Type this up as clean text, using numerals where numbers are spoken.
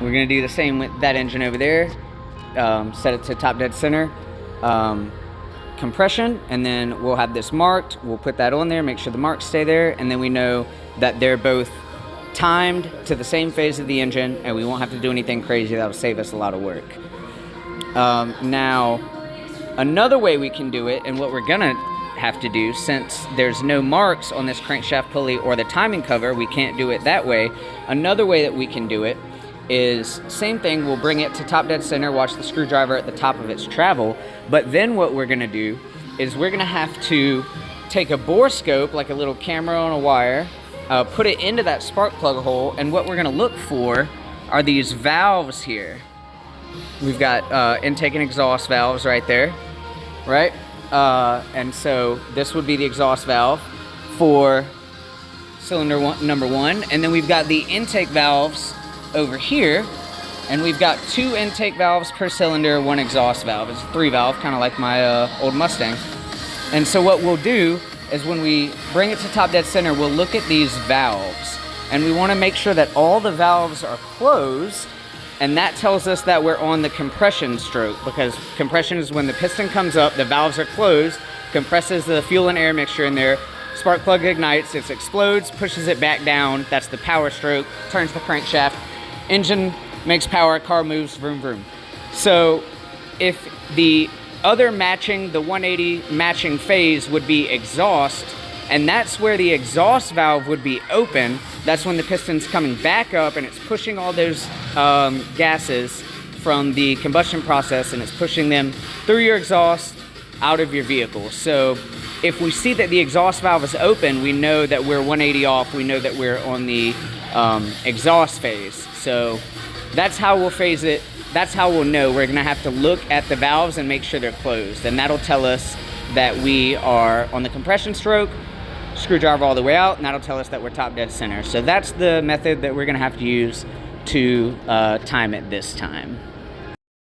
We're gonna do the same with that engine over there. Set it to top dead center. Compression, and then we'll have this marked. We'll put that on there, make sure the marks stay there, and then we know that they're both timed to the same phase of the engine, and we won't have to do anything crazy. That'll save us a lot of work. Now, another way we can do it, and what we're gonna have to do, since there's no marks on this crankshaft pulley or the timing cover, we can't do it that way. Another way that we can do it is, same thing, we'll bring it to top dead center, watch the screwdriver at the top of its travel, but then what we're gonna do is we're gonna have to take a bore scope, like a little camera on a wire, put it into that spark plug hole, and what we're gonna look for are these valves here. We've got intake and exhaust valves right there, right? And so this would be the exhaust valve for cylinder number 1, and then we've got the intake valves over here, and we've got 2 intake valves per cylinder, 1 exhaust valve. It's a 3-valve, kind of like my old Mustang. And so what we'll do is when we bring it to top dead center, we'll look at these valves, and we want to make sure that all the valves are closed, and that tells us that we're on the compression stroke, because compression is when the piston comes up, the valves are closed, compresses the fuel and air mixture in there, spark plug ignites, it explodes, pushes it back down, that's the power stroke, turns the crankshaft, engine makes power, car moves, vroom vroom. So if the other matching, the 180 matching phase would be exhaust, and that's where the exhaust valve would be open. That's when the piston's coming back up and it's pushing all those gases from the combustion process, and it's pushing them through your exhaust out of your vehicle. So if we see that the exhaust valve is open, we know that we're 180 off, we know that we're on the exhaust phase. So that's how we'll phase it. That's how we'll know. We're gonna have to look at the valves and make sure they're closed, and that'll tell us that we are on the compression stroke, screwdriver all the way out, and that'll tell us that we're top dead center. So that's the method that we're gonna have to use to time it this time.